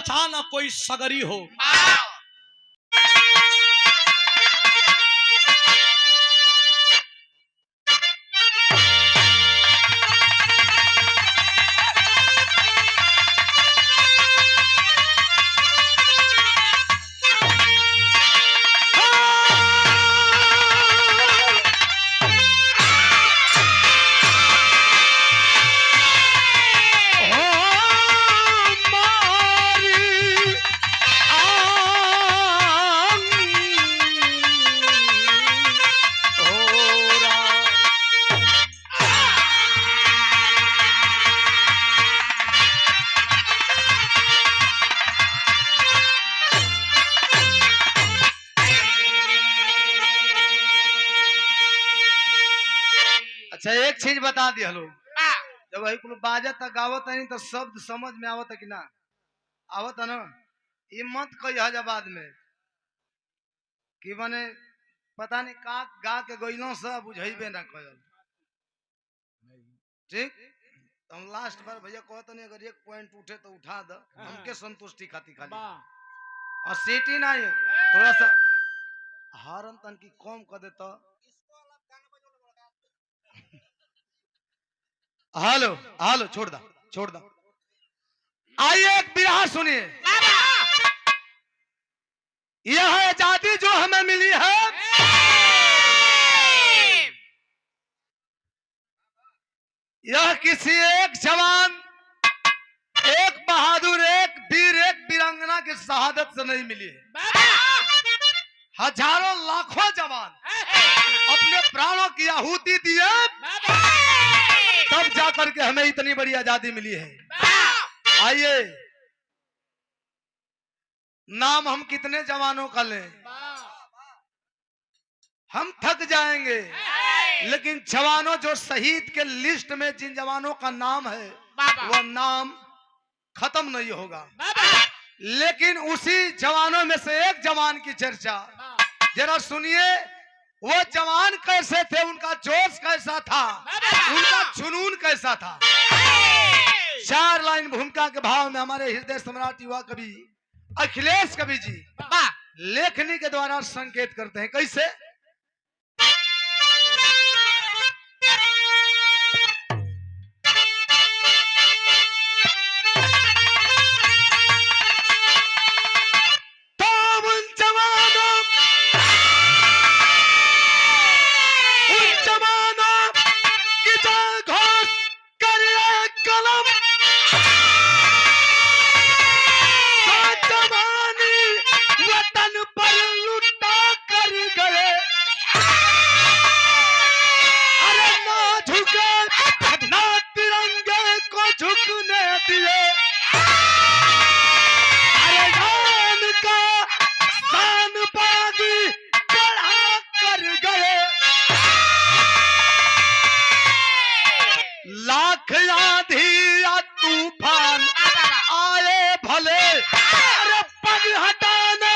बचा ना कोई सगरी हो। अच्छा एक चीज बता दी हलो, जब वही कुल बाजत गावत है तो शब्द समझ में आवत है कि ना आवत है ना। ये मत कही बाद में कि मने पता नहीं का गा के गइलों से बुझेबे ना कयल। ठीक, तो हम लास्ट बार भैया कहत नहीं अगर एक पॉइंट उठे तो उठा द, हमके संतुष्टि खाती खाली और सीटी नहीं थोड़ा सा हारन तन की कम कर दे तो। हेलो हेलो छोड़ दा। आइए एक बिरहा सुनिए। यह आजादी जो हमें मिली है, यह किसी एक जवान, एक बहादुर, एक वीर, एक वीरांगना की शहादत से नहीं मिली है। हजारों लाखों जवान अपने प्राणों की आहुति दिए तब जाकर के हमें इतनी बड़ी आजादी मिली है। आइए नाम हम कितने जवानों का लें, हम थक जाएंगे, लेकिन जवानों जो शहीद के लिस्ट में जिन जवानों का नाम है वह नाम खत्म नहीं होगा। लेकिन उसी जवानों में से एक जवान की चर्चा जरा सुनिए। वो जवान कैसे थे, उनका जोश कैसा था, उनका जुनून कैसा था। 4 लाइन भूमिका के भाव में हमारे हृदय सम्राट युवा कवि अखिलेश कवि जी लेखनी के द्वारा संकेत करते हैं। कैसे? लाख आंधी या तूफान आए भले, अरे पग हटाना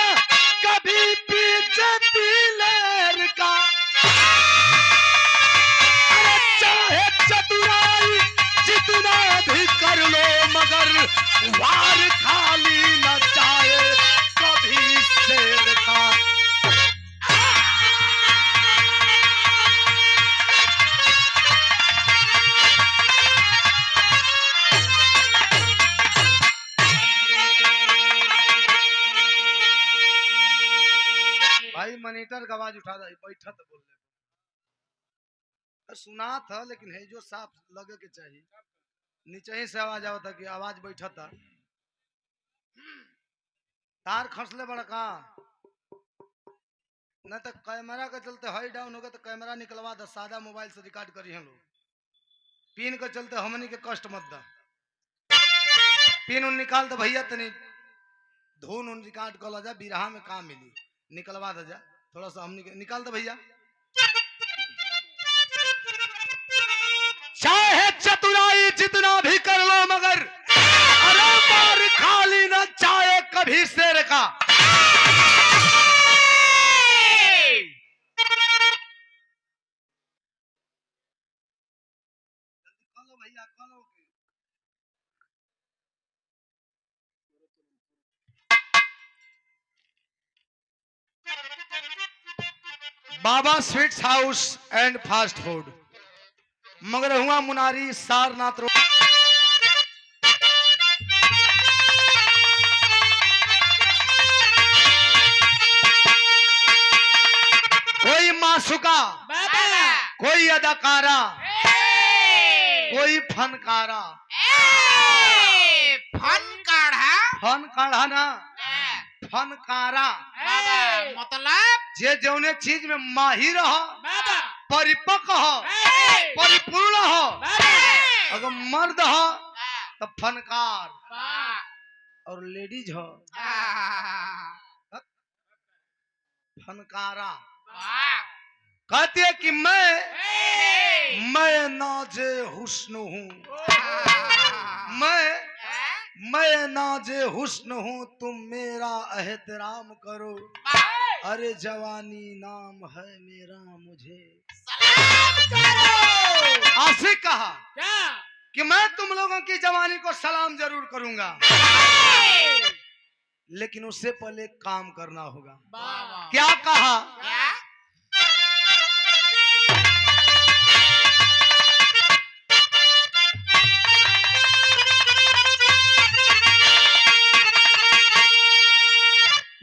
कभी पीछे दिलेर का। अरे चाहे चतुराई जितना भी कर लो मगर वार खाली न जाए कभी शेर का। भाई मॉनिटर का आवाज उठा दे, बैठा तो बोल ले सुना था, लेकिन है जो साफ लगे के चाहिए। नीचे ही से आवाज आवता कि आवाज बैठा था। तार खसले बड़का न तो कैमरा के चलते हाई डाउन होगा तो कैमरा निकलवा दे, सादा मोबाइल से रिकॉर्ड करी हम लोग। पिन के चलते हमनी के कष्ट मत दा। पिन उन निकाल दे भैया, तनी धुन उन रिकॉर्ड कर जा, बिरहा में काम मिली, निकलवा दे जा थोड़ा सा हमनी के निकाल दे भैया। चाहे चतुराई जितना भी कर लो मगर अरे मार खाली न जाए कभी शेर का। भैया Baba sweets house and fast food, Magarhua Munari, Sarnath road. कोई मासूका, कोई अदाकारा, कोई फनकारा। फन काढ़ा ना, फनकारा मतलब जे जौने चीज में माहिर हो, परिपक्व हो, परिपूर्ण हो। अगर मर्द हो तो फनकार, और लेडीज हो फनकारा। कहती है कि मैं नाजे हुस्न हूँ, मैं नाजे हुस्न हूँ, तुम मेरा एहतराम करो। अरे जवानी नाम है मेरा, मुझे आशिक कहा कि मैं तुम लोगों की जवानी को सलाम जरूर करूंगा, लेकिन उससे पहले काम करना होगा। क्या कहा?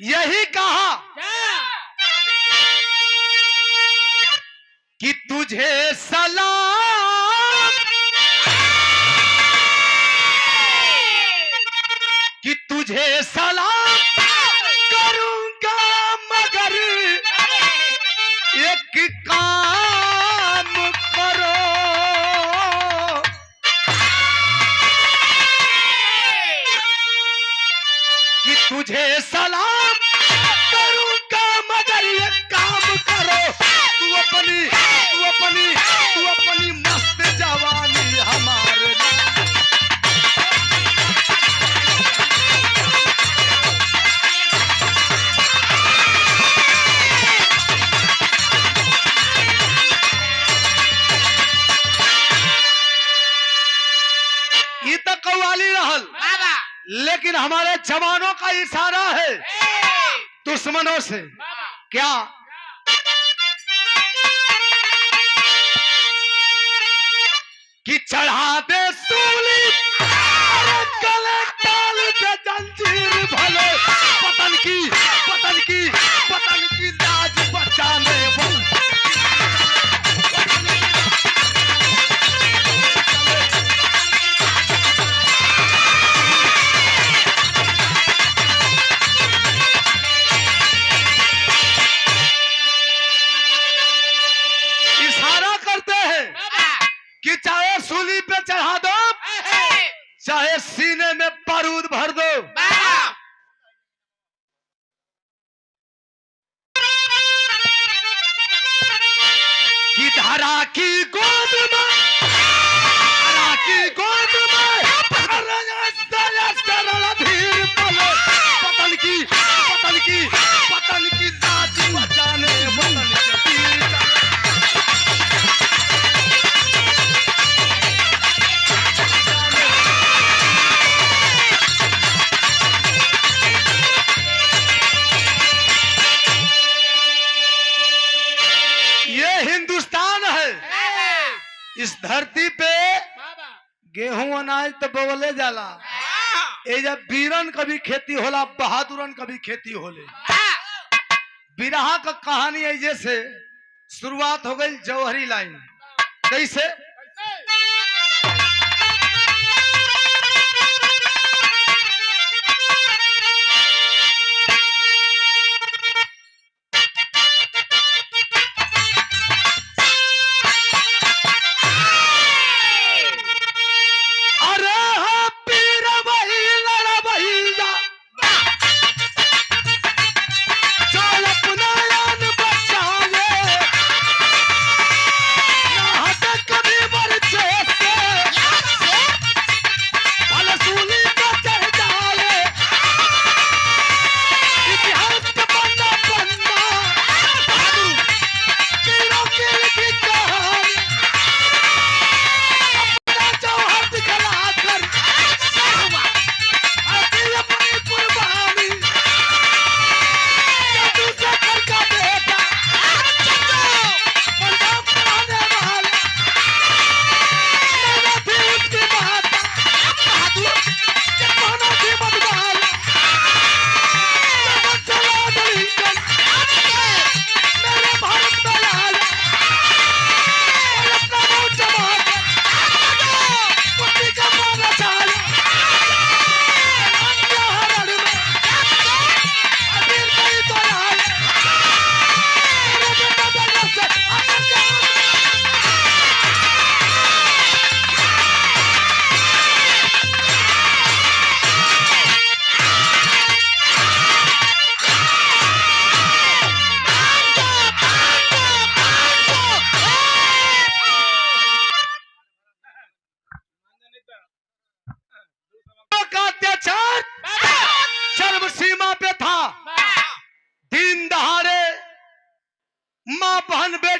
यही कहा कि तुझे सलाम, कि तुझे सलाम करूंगा, मगर एक काम करो। कि तुझे सलाम करूंगा, मगर एक काम करो। तू अपनी मस्त जवानी हमारे ये तो कव्वाली रहल, लेकिन हमारे जवानों का इशारा है दुश्मनों से। क्या? कि चढ़ा दे सूली, गले डाल दे जंजीर, भले पतन की लाज बचाने वाले। इशारा करते हैं कि चाहे सूली पे चढ़ा दो, चाहे सीने में बारूद भर दो। कि धारा की गोद में, धीर पले, पतन की लाज बचाने वतन के तीर। ये हिंदुस्तान है, इस धरती पे गेहूं अनाज तो बोले जाला। ये जब बीरन कभी खेती होला, बहादुरन कभी खेती होले। बिरहा का कहानी है, जैसे शुरुआत हो गई जौहरी लाइन। कैसे? कभी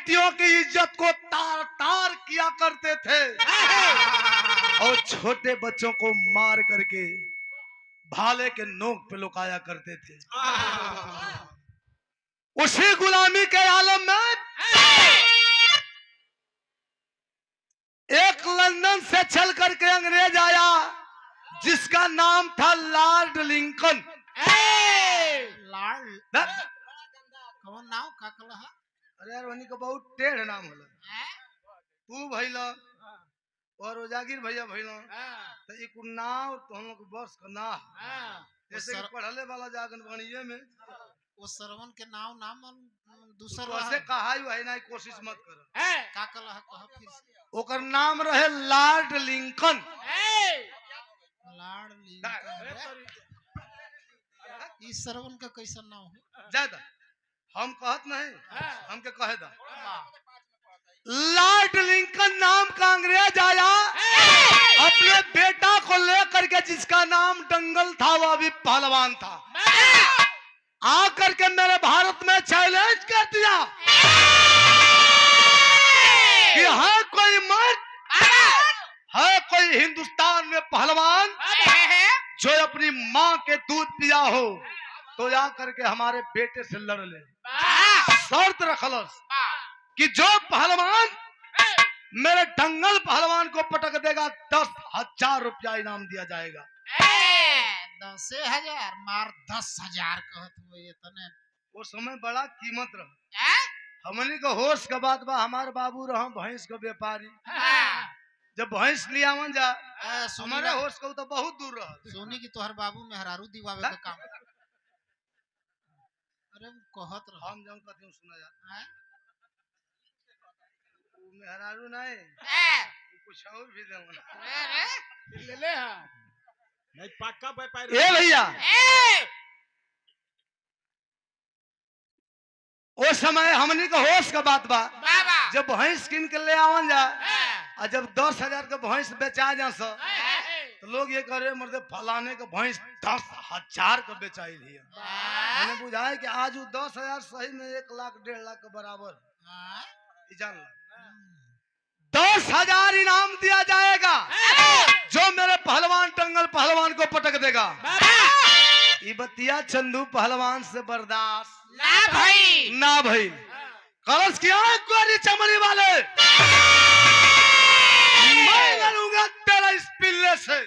बेटियों की इज्जत को तार तार किया करते थे और छोटे बच्चों को मार करके भाले के नोक पे लुकाया करते थे। उसी गुलामी के आलम में एक लंदन से चल करके अंग्रेज आया जिसका नाम था लॉर्ड लिंकन। लाल द- कौन नाव का कलह अरे यार वही का बहुत टेढ़ नाम होला। तू भइला और उजागिर भैया भइला तो एक नाव तो हम लोग बस का ना जैसे कि पढ़ले वाला जागन बनिए में वो सरवन के नाव नाम दूसर तो ऐसे कहा ही है ना कोशिश मत कर। का कलह कह फिर से ओकर नाम रहे लॉर्ड लिंकन। लाल इस सरवन का कैसा नाव है ज्यादा हम कहत नहीं हमके कहे दा। लॉर्ड लिंकन नाम का अंग्रेज आया अपने बेटा को लेकर के जिसका नाम डंगल था वह भी पहलवान था। आकर के मेरे भारत में चैलेंज कर दिया कि है कोई मर्द है कोई हिंदुस्तान में पहलवान जो अपनी माँ के दूध पिया हो तो जा करके हमारे बेटे से लड़ ले। शर्त रखलस कि जो पहलवान मेरे डंगल पहलवान को पटक देगा 10,000 रुपया इनाम दिया जाएगा। 10,000 मार 10,000 कहत हुए ये तने वो समय बड़ा कीमत रहा। हमनी का होश का बात बा हमारे बाबू रहा भैंस का व्यापारी जब भैंस लिया मन जा हमारे होश का तो बहुत दूर रहा। सोनी की तोहर बाबू मेहरारू दिवावे का काम अरे कहत रह हम जाऊं कहते हूं सुना जा मेहरारू नहीं कुछ और भी दे ले ले नहीं पक्का व्यापारी ए भैया वो समय हमनी का होश का बात बा जब भैंस किन के ले आवन जा और जब 10,000 के भैंस बेचा जा तो लोग ये करे मर्दे फलाने के भैंस 10,000 का बेचाई लिया। मैंने बुझाया कि आज वो 10,000 सही में 1 लाख 1.5 लाख के बराबर जान ला 10,000 इनाम दिया जाएगा जो मेरे पहलवान टंगल पहलवान को पटक देगा। ये बतिया चंदू पहलवान से बर्दाश्त ना भाई कलश किया गोरी चमड़ी वाले मैं लड़ूंगा तेरा इस पिल्ले से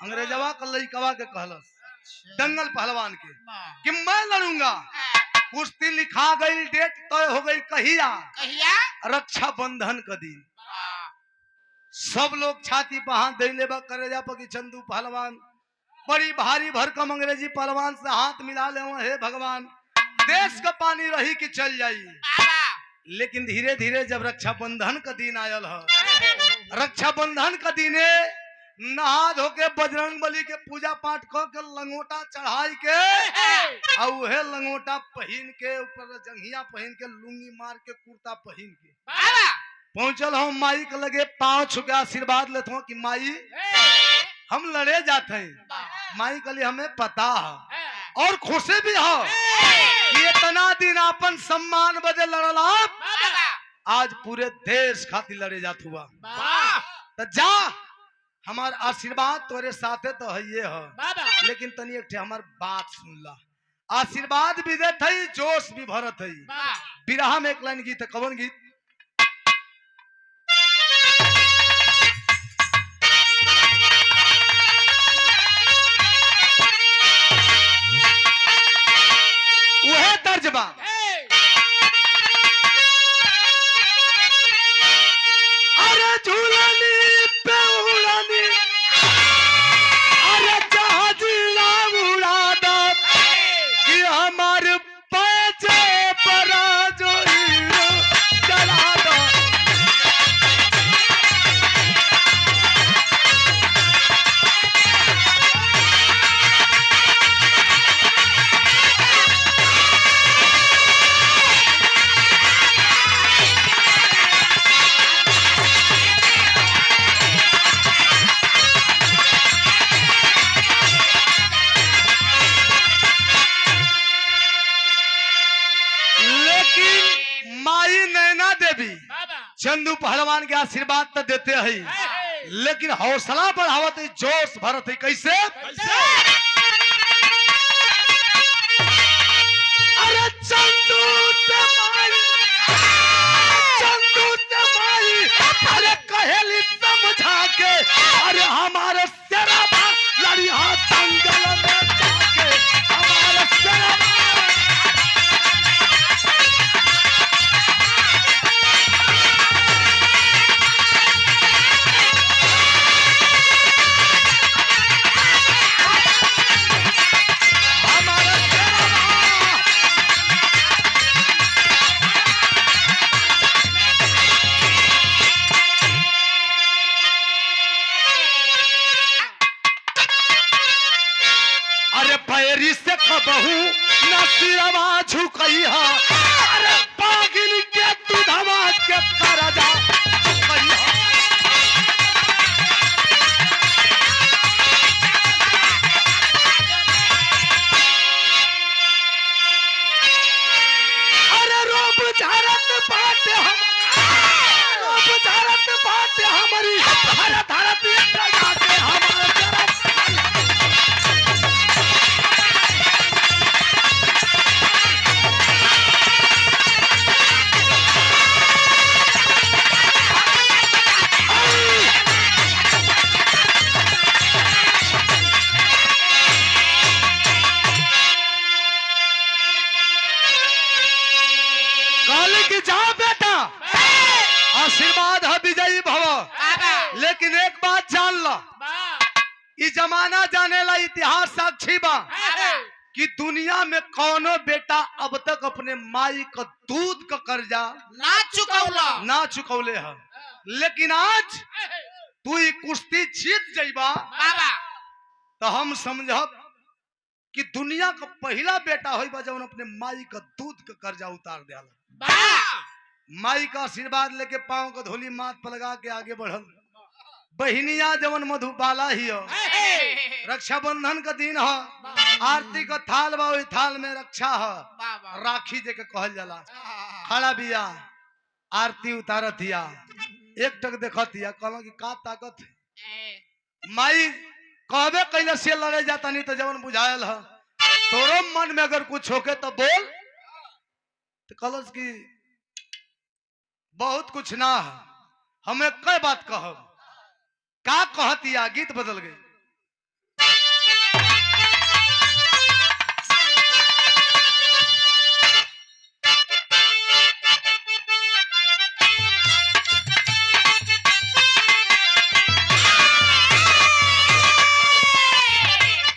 अंग्रेजवा का लइकवा के कहलस दंगल पहलवान के कि मैं लड़ूंगा। कुश्ती लिखा गई डेट तय हो गई कहिया रक्षा बंधन का दिन। सब लोग छाती पे हाथ धैले बा करे जा पकी चंदू पहलवान बड़ी भारी भरकम अंग्रेजी पहलवान से हाथ मिला ले हे भगवान देश का पानी रही कि चल जाई। लेकिन धीरे धीरे जब रक्षाबंधन का दिन आयल है रक्षाबंधन का दिने नहा धो के बजरंग बली के पूजा पाठ कर के लंगोटा चढ़ाई के और वह लंगोटा पहन के ऊपर जंघिया पहन के लुंगी मार के कुर्ता पहन के पहुंचल हम माई के लगे पांव छू के आशीर्वाद लेते हो कि माई हम लड़े जाते हैं। माई के लिए हमें पता है और खुशी भी हो कि इतना दिन अपन सम्मान बदे लड़ला आज पूरे देश खातिर लड़े जात हुआ। तो जा हमार आशीर्वाद तोरे साथे तो है ये है लेकिन तनी एक हमार बात सुन ला। आशीर्वाद भी देत है जोश भी भरत है। बिरहा में एक लाइन गीत है कवन गीत वह तर्जबा अरे झूलनी पे उड़ानी अरे जहाज उड़ा दो कि हमारे पैसे पर जो चंदू पहलवान के आशीर्वाद तो देते हैं, लेकिन हौसला बढ़ावत है, जोश भरत है। कैसे? अरे चंदू ते माई, चंदू ते माई, अरे कहेली समझा के, अरे हमारे सेराबा लड़िया दंगल में जाके, हमारे सेराबा। अरे पैरी से कबहू न सिरवा झुकइहा, अरे पागिन के दूधवा के करजा झुकइहा। अरे रोब झारत बाटे हम, रोब झारत बाटे हमारी, अरे धरती प्रजा के हमारे जरा। काली की जा बेटा, आशीर्वाद है विजयी भव। लेकिन एक बात जान लो, ये जमाना जाने ला, इतिहास साक्षी बा कि दुनिया में कौनो बेटा अब तक अपने माई का दूध का कर्जा ना चुकौले है। लेकिन आज तू ये कुश्ती जीत जाइबा तो हम समझब कि दुनिया का पहला बेटा होइबा जौन अपने माई का दूध का कर्जा उतार दिया। माई का आशीर्वाद लेके पांव का धूली माथ पर लगा के आगे बढ़ल। बहिनिया जवन मधुबाला ही हो, रक्षाबंधन का दिन हो, आरती का थाल बा, ओई थाल में रक्षा हो, राखी जे के कहल जाला। खड़ा बिया, आरती उतारत हिया, एक टक देखत हिया, कहला कि का ताकत है। माई कहबे कैले से लड़े जाता नहीं तो जवन बुझायल है, तोरो मन में अगर कुछ होके तो बोल। तो कहलस कि बहुत कुछ ना है, हमें कई बात कहब। का कहतिया? गीत बदल गई।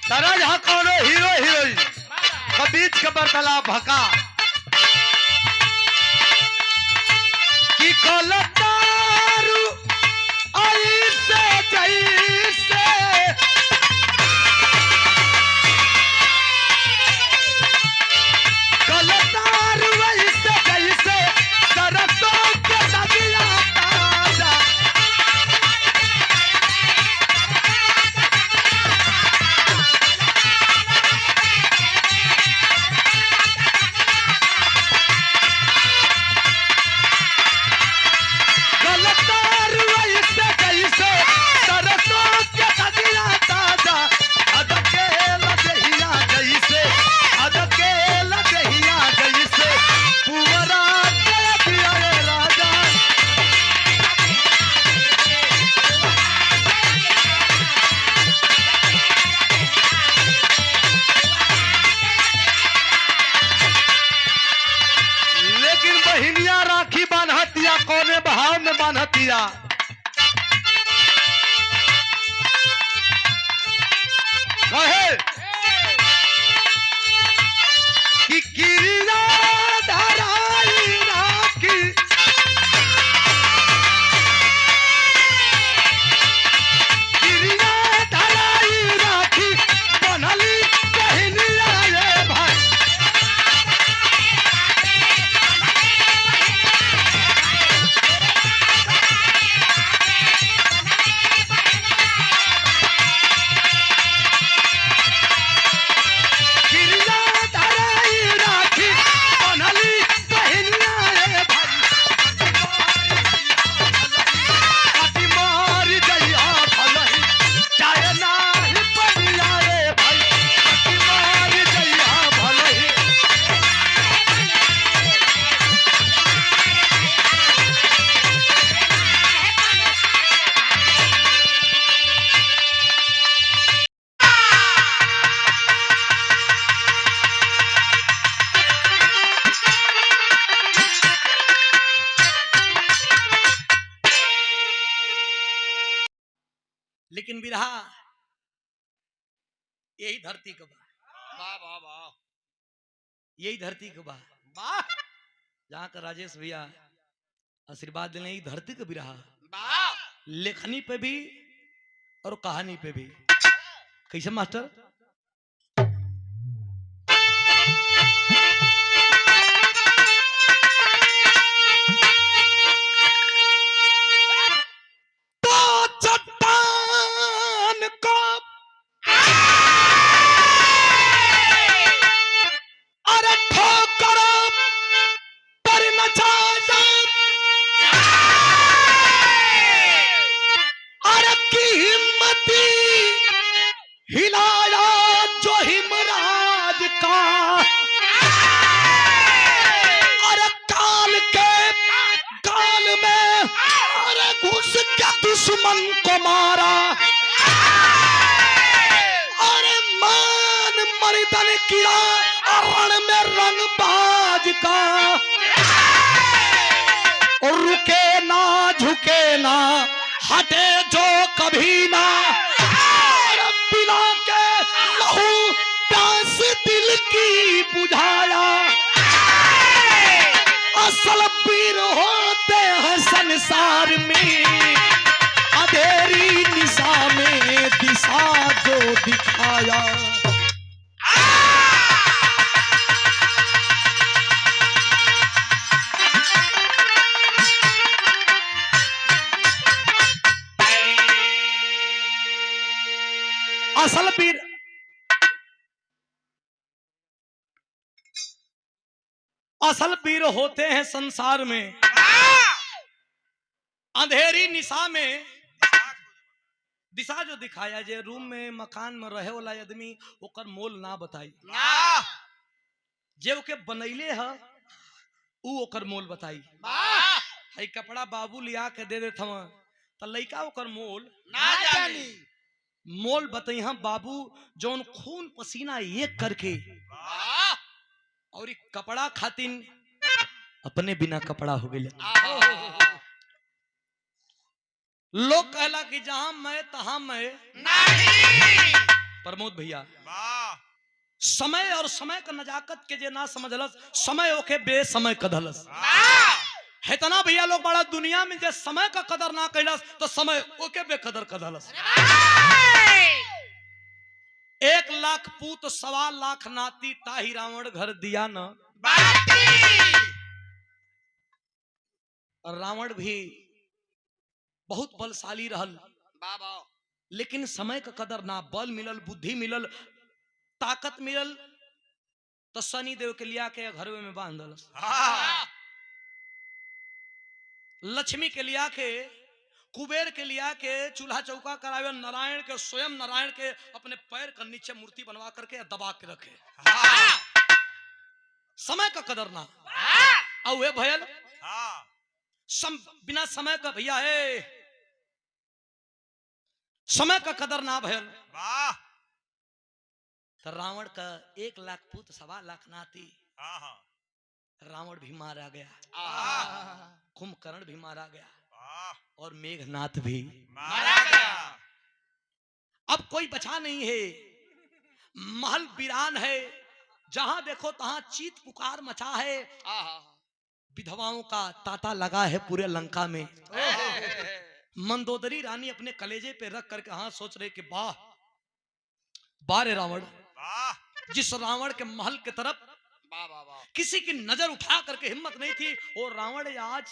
तरह जहां कौनो हीरो हीरोइन के बीच के वार्तालाप भका कि कलतारू ऐसे जैसे कलतारू ऐसे जैसे सरसों के दगिया ताजा। कौने बहाव में बांधतिया। कहे कि किरिया धराई राखी किरिया धराई राखी बनली कहनिया रे भाई। किरिया धराई राखी बिरहा यही धरती का बा, वाह वाह वाह यही धरती का बा वाह जहाँ का राजेश भैया आशीर्वाद देने यही धरती का बिरहा वाह लेखनी पे भी और कहानी पे भी। कैसे मास्टर? तो चट्टान को अरे ठोकर पर न जाए, अरे की हिम्मती हिलाया जो हिमराज का, अरे काल के काल में अरे घुस के दुश्मन को मारा, अरे मान मर्दन किया रण में रंगबाज का, और रुके ना झुके ना हटे जो कभी ना, पिला के लहू प्यास दिल की बुझाया, असल वीर होते हैं संसार में, अंधेरी निशा में दिशा जो दिखाया। असल वीर असल वीर होते हैं संसार में, अंधेरी निशा में दिशा जो दिखाया। जे रूम में मकान में रहे वाला आदमी ओकर मोल ना बताई, जे ओके बनैले है ऊ ओकर मोल बताई। हई कपड़ा बाबू लिया के दे देत हवा त लइका ओकर मोल ना जानी मोल बताई हम बाबू जौन खून पसीना एक करके वाह और कपड़ा खातिन अपने बिना कपड़ा हो गए। लोग कहला कि जहां मैं तहां मैं नहीं प्रमोद भैया वाह समय और समय का नजाकत के जे ना समझलस समय ओके बेसमय कधलस। हेतना भैया लोग बड़ा दुनिया में जे समय का कदर ना कैलस तो समय ओके बेकदर कधलस। 1,00,000 पूत 1,25,00,000 नाती ताही रावण घर दिया न। रावण भी बहुत बलशाली रहल, लेकिन समय का कदर ना। बल मिलल, बुद्धि मिलल, ताकत मिलल तो शनि देव के लिया के घर में बांध दलस। लक्ष्मी के लिया के, कुबेर के लिया के चूल्हा चौका करावे, नारायण के स्वयं नारायण के अपने पैर के नीचे मूर्ति बनवा करके दबा के रखे। समय का कदर ना और वे भयल बिना समय का भैया है, समय का कदर ना भयल। तो रावण का 1,00,000 पुत्र 1,25,00,000 नाती रावण भी मारा गया, कुंभकर्ण भी मारा गया और मेघनाथ भी मारा गया। अब कोई बचा नहीं है। महल वीरान है, जहां देखो तहां चीत पुकार मचा है। विधवाओं का तांता लगा है पूरे लंका में। मंदोदरी रानी अपने कलेजे पे रख करके हाथ सोच रहे कि वाह वाह रे रावण, जिस रावण के महल के तरफ किसी की नजर उठा करके हिम्मत नहीं थी, और रावण आज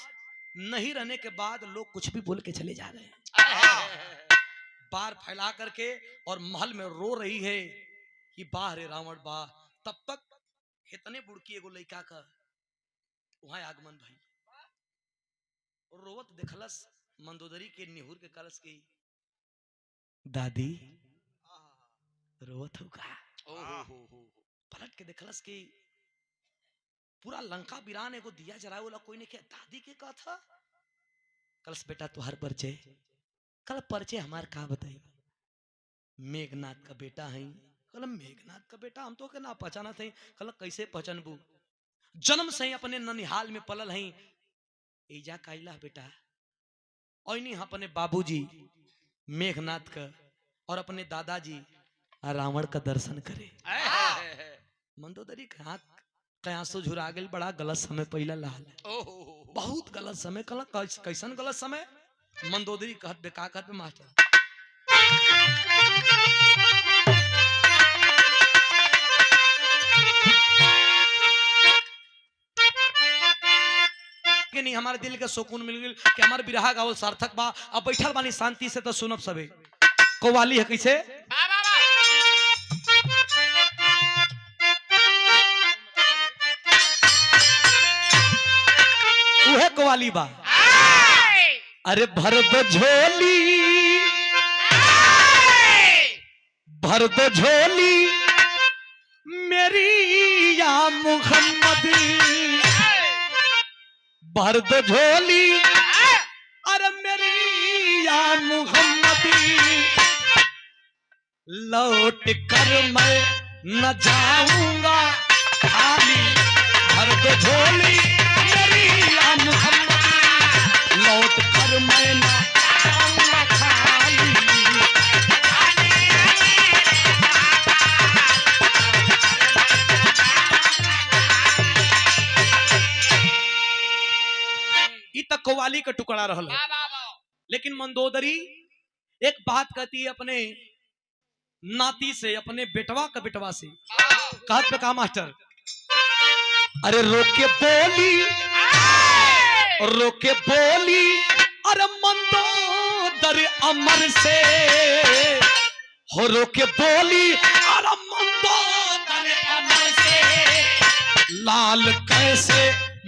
नहीं रहने के बाद लोग कुछ भी बोल के चले जा रहे हैं। बार फैला करके और महल में रो रही है कि वाह रे रावण वाह। तब तक इतने बुड़की एगो लड़का का वहां आगमन भाई, और रोवत देखलस मंदोदरी के निहुर के कलश की दादी रोवत होगा। पलट के देखलस की पूरा लंका वीरान एगो दिया जराए वाला कोई नहीं। दादी के का था? कलश बेटा तुहार परिचय? कल परिचय हमार का बताई? मेघनाथ का बेटा है। कल मेघनाथ का बेटा हम तो के ना पहचाना थे। कल कैसे पहचानबू? जन्म से ही अपने ननिहाल में पलल हैं। एजा काइला बेटा ओइनी अपने बाबूजी मेघनाथ का और अपने दादाजी रावण का दर्शन करे। मंदोदरी कहाँ कहाँ से झुरा गई, बड़ा गलत समय पहला लाल बहुत गलत समय। कल कैसन गलत समय? मंदोदरी कहत बे का कहत बे मास्टर कि नहीं हमारे दिल के सुकून मिल गई कि हमारे बिरहा गावल सार्थक बा। अब बैठल बानी शांति से तो सुनब सबे। कव्वाली है कैसे? उहे कव्वाली बा। अरे भर दो झोली, भर दो झोली मेरी या मुहम्मद, भर दो झोली अरे मेरी या मुहम्मद, लौट कर मैं न जाऊंगा खाली। भर दो झोली मेरी या मुहम्मद, लौट कर मैं न जाऊंगा खाली। ई तक कव्वाली का टुकड़ा रहल है। लेकिन मंदोदरी एक बात कहती है अपने नाती से, अपने बेटवा का बेटवा से। कहत पे का मास्टर? अरे रोके बोली, रोके बोली अरे मंदोदर अमर से, हो रोके बोली अरे मंदोदर अमर से, लाल कैसे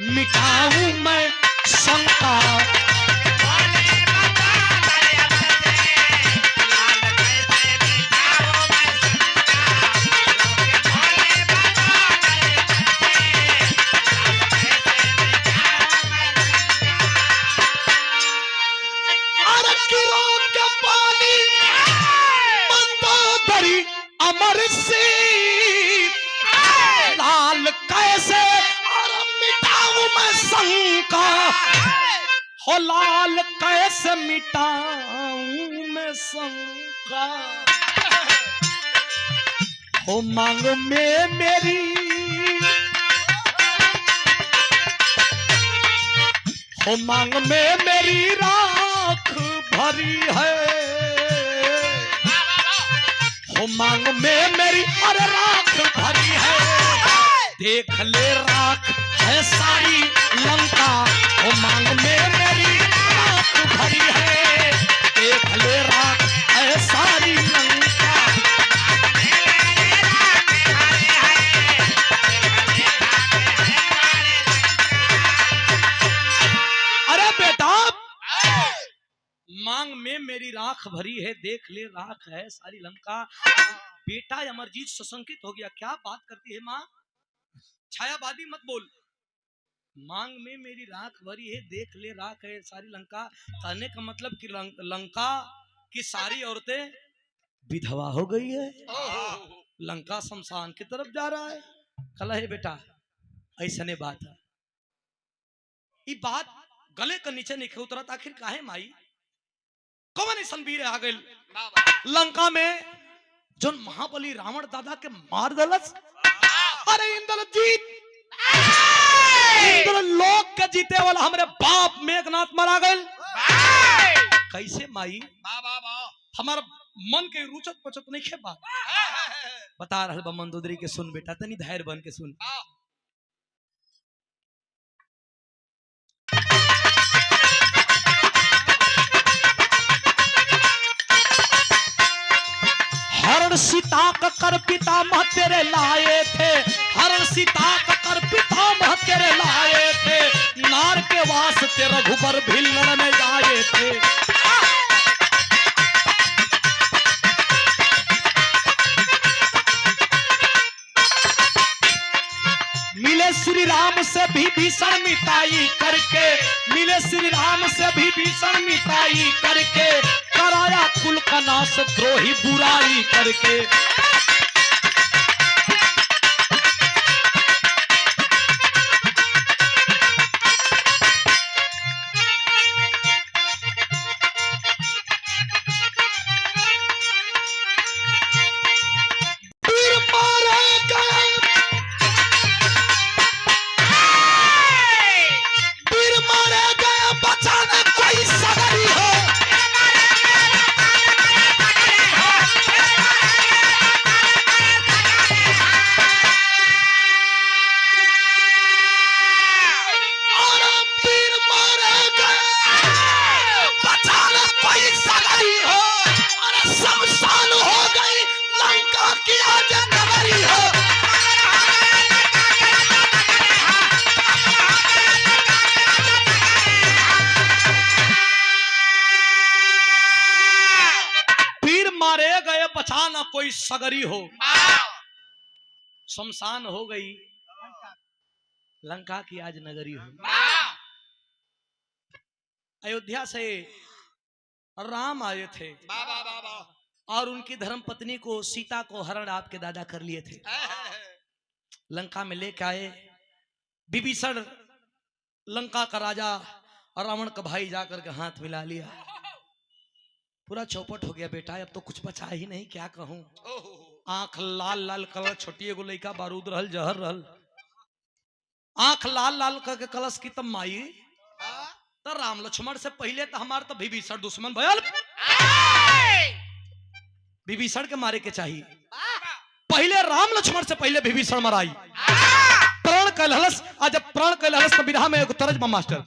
मिटाऊं मैं शंका। अमर से लाल कैसे और मिटाऊं मैं शंका, हो लाल कैसे मिटाऊं मैं शंका। हो मांग में मेरी, हो मांग में मेरी राख भरी है, हो मांग में मेरी अरे राख भरी है, देख ले राख है सारी लंका। हो मांग में मेरी राख भरी है, देख ले राख है सारी लंका। अरे बेटा मांग में मेरी राख भरी है, देख ले राख है सारी लंका। बेटा अमरजीत सशंकित हो गया। क्या बात करती है माँ? छायावादी मत बोल। मांग में मेरी राख भरी है, देख ले राख है सारी लंका। कहने का मतलब कि लंका की सारी औरतें विधवा हो गई है, लंका शमशान की तरफ जा रहा है। कल है बेटा ऐसा नहीं बात है। ये बात गले के नीचे नहीं उतरत। आखिर काहे माई कौन ऐसा वीर आ गए लंका में जो महाबली रावण दादा के मार दलस? अरे इंद्रजीत, इंद्र लोक के जीते वाला हमारे बाप मेघनाथ मारा गए। कैसे माई? हमारा मन के रुचत पचत नहीं खे बात बता रहा बा। मंदोदरी के सुन बेटा, तनी धैर्य बन के सुन। हरण सीता का कर पितामह तेरे लाए थे, हरण सीता का कर पितामह तेरे लाए थे, नार के वास्ते रघुबर भी लड़ने आए थे। मिले श्री राम से भी भीषण मिताई करके, मिले श्री राम से भी भीषण मिताई करके, कराया कुल का नाश द्रोही बुराई करके। सगरी हो, शमशान हो गई लंका की आज नगरी हो। अयोध्या से राम आए थे और उनकी धर्म पत्नी को सीता को हरण आपके दादा कर लिए थे। लंका में लेके आए। विभीषण लंका का राजा और रावण का भाई जाकर के हाथ मिला लिया। पूरा चौपट हो गया बेटा, अब तो कुछ बचा ही नहीं, क्या कहूं। आंख लाल लाल कलर, छोटी एगो लड़का बारूद रहल, जहर रहल, आंख लाल लाल करके कलश की तब माई तो राम लक्ष्मण से पहले तो हमारे तो विभीषण दुश्मन भयल। विभीषण के मारे के चाहिए, पहले राम लक्ष्मण से पहले विभीषण मराई। प्राण कैलहलस, आज जब प्राण कैलहलस तो विरहा में एक तरज में मास्टर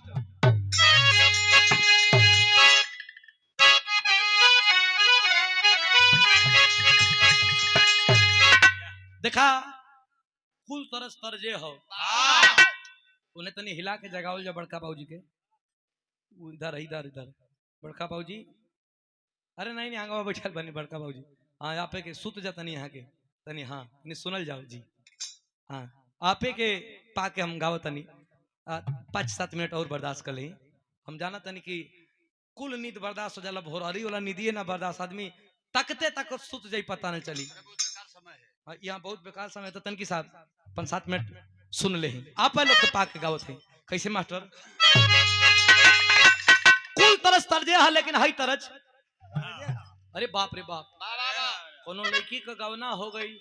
देखा कुल तरस तरजे हो। उन्हें तनी हिला के जगावल जा बड़का बाबूजी के, इधर इधर इधर बड़का बाबूजी, अरे नहीं आंगवा बैठल बनी बड़का बाबूजी, हाँ आपे के सुत जा तनी यहाँ के तनी, हाँ तनी सुनल जाओ जी, हाँ आपे के पाके हम गाव तनी 5-7 मिनट और बर्दाश्त कर ली। हम जाना तनी कि कुल नींद बर्दाश्त हो जाला, भोरहरी वाला नींदिए ना बर्दाश्त, आदमी तकते तक सुत जाई पता नहीं चली। यहाँ बहुत बेकार समय तो तनकी साहब 5-7 मिनट सुन ले। आप लोग के पाक के गाँव थे कैसे मास्टर, कुल तरस तरजे है लेकिन हाई तरज, अरे बाप रे बाप, कोनो लड़की का गवना हो गई,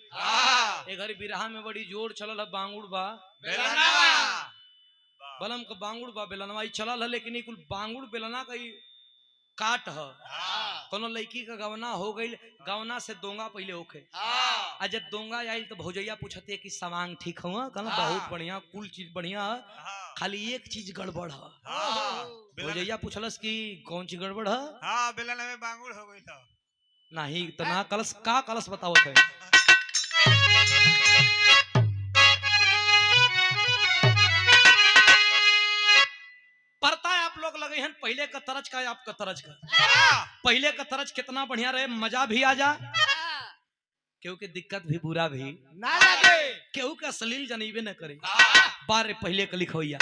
एक घर बिरहा में बड़ी जोर चलल है, बांगुड़ बा बलम का बांगुड़ बा बेलनवा चलल है, लेकिन ये कुल बांगुड़ बेलना का काट है। कोनो लड़की का गवना हो गई, गवना से दोंगा पहले होके, आज जब दोंगा आई तो भौजैया पूछते कि सवांग ठीक हुआ, कहना बहुत बढ़िया, कुल चीज बढ़िया, खाली एक चीज गड़बड़ है। भौजैया पूछलस कि कौन चीज गड़बड़ है, हाँ बेलन में बांगुड़ हो गई था, नहीं तो ना कलश का कलश बताओ थे। पढ़ता है आप लोग लगे हैं पहले का तरज का, आपका तरज का, पहले का तरज कितना बढ़िया रहे, मजा भी आ जा, क्योंकि दिक्कत भी बुरा भी ना लगे, केहू का सलील जनीबे न करे। बारे पहले का लिखोइया,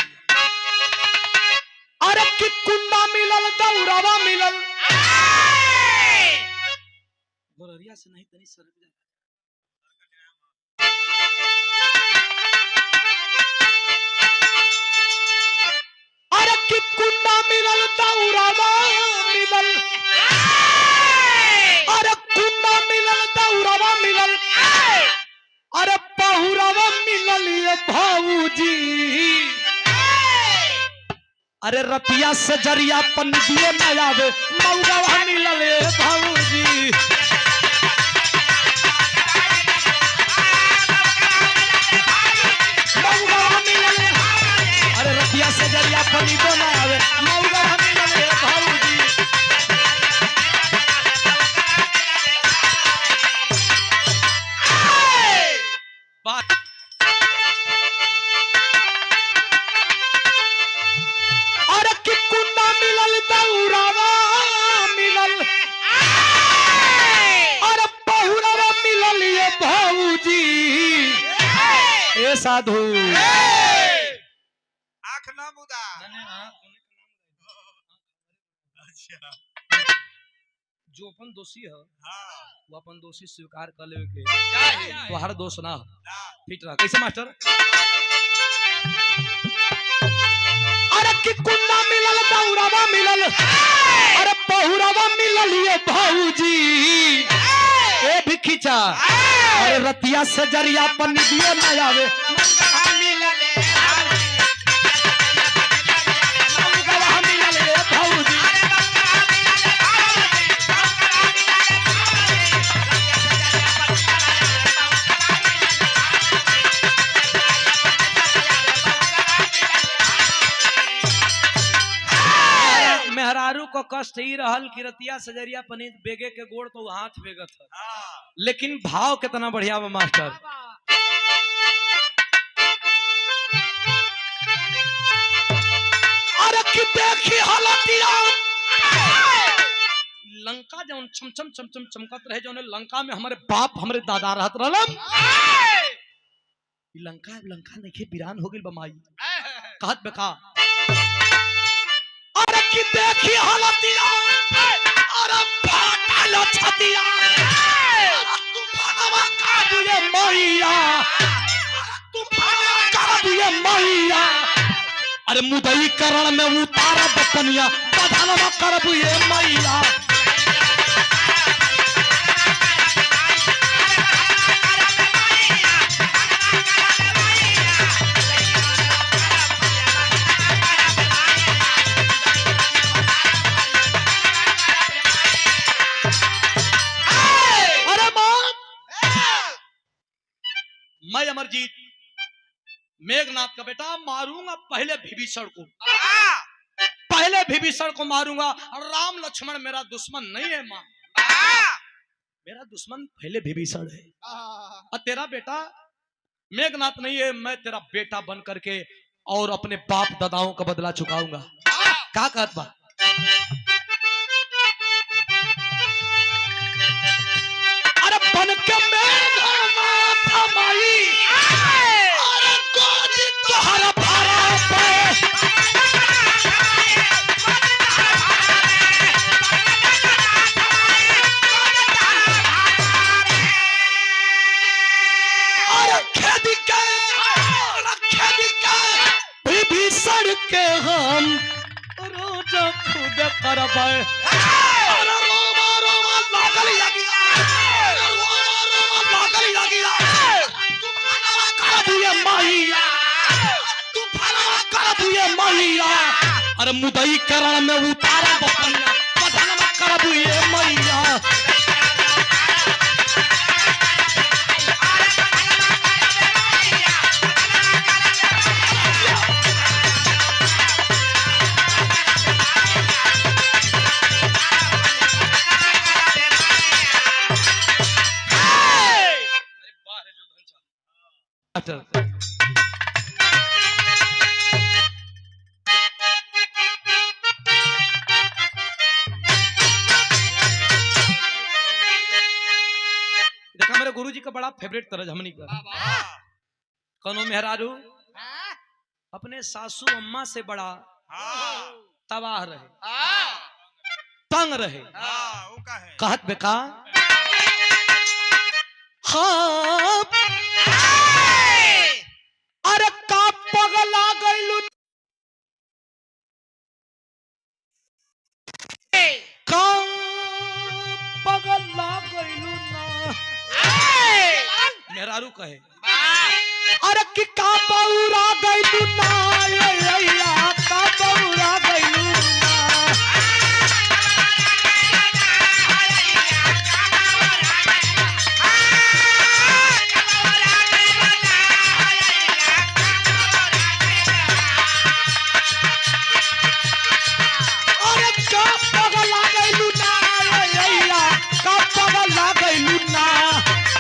अरे कि कुंडा मिलल दौरावा मिलल, गोररिया से नहीं तनी सरक जा, अरे कि कुंडा मिलल दौरावा मिलल, अरे कुंडा मिलल दौरावा मिलल, अरे पहुरावा मिलल ये भाऊजी, अरे रतिया से जरिया पनिदिए न आवे, मौगवा मिलल ये भाऊजी, मौगवा मिलल, अरे रतिया से जरिया पनिदिए न आवे, मौगवा मिलल ये भाऊजी। अरे कि कुंडा मिलल दौरावा मिलल, अरे पहुरावा मिलल ये भाऊजी, ए साधु आँख न मुदा, अच्छा जो अपन दोषी है हाँ वो अपन दोषी स्वीकार कर लेवे के, तो हर दोष ना फिट रहा। कैसे मास्टर, अरे कि कुंडा मिलल दौरावा मिलल, अरे पहुरावा मिलल ये भाऊजी, ए भिखिचा, अरे रतिया से जरिया पनिदिए न आवे, मौगवा मिलल ये भाऊजी, मेहरारू को कष्ट ही रहल कि रतिया सजरिया पनीत बेगे के गोड़ तो हाथ बेगत है, लेकिन भाव कितना बढ़िया बा मास्टर, अरे कि देखी हलतिया लंका जौन चमचम चमचम चमकत रहे जौन लंका में हमारे बाप हमारे दादा रहत रहलन लंका लंका नहीं वीरान हो गई बमाई कहत बेका अरे की देखी हालतिया अरे फाटल छतिया तू भगवा का बुए मैया तू भगवा का बुए मैया अरे मुदई करण में उतारा बपनिया बधानवा कर बुए मैया मैं अमरजीत मेघनाथ का बेटा मारूंगा पहले विभीषण को मारूंगा राम लक्ष्मण मेरा दुश्मन नहीं है मां मेरा दुश्मन पहले विभीषण है और तेरा बेटा मेघनाथ नहीं है मैं तेरा बेटा बन करके और अपने बाप दादाओं का बदला चुकाऊंगा क्या कहत बा अरे बन के मेघनाथ माई अरे गोदी तोहरा भारा पे विभीषण के हम रोज खुद करबै अरे रोमा रोमा लागल लगिया रोमा रोमा लागल लगिया तू भगवा कर दिए मैया तू भगवा कर दिए मैया अरे मुदई करण में उतारा बपनिया बधनवा कर दिए मैया देखा मेरे गुरुजी का बड़ा फेवरेट तरज हमनी का कौनो मेहरारू अपने सासू अम्मा से बड़ा तबाह रहे तंग रहे कहत बेका हाँ अरे का पगला गइलू का पगला गइलू ना मेहरारू कहे अरे कि का बौरा गइलू ना या का बौरा गइलू ना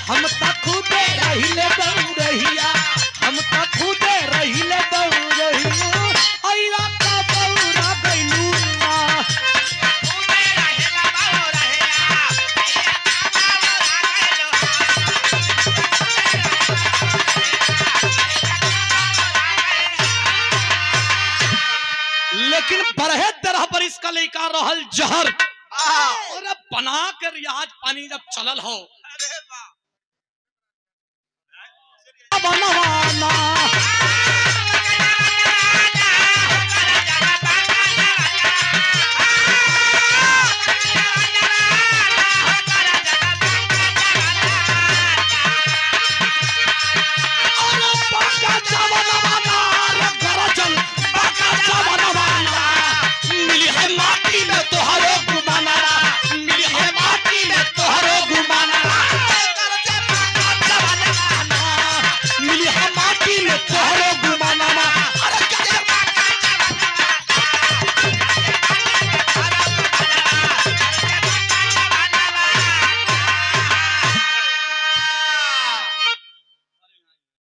हम तक खुदे रहिले बौरहिया हम तक खुदे रहिले बौरहिया अइला का बौरा गइलू ना खुदे रहेला बौरहिया अइला का बौरा लेकिन बरहे तरह पर इसका लइका रहल जहर और बना के रियाज पानी जब चलल हो बना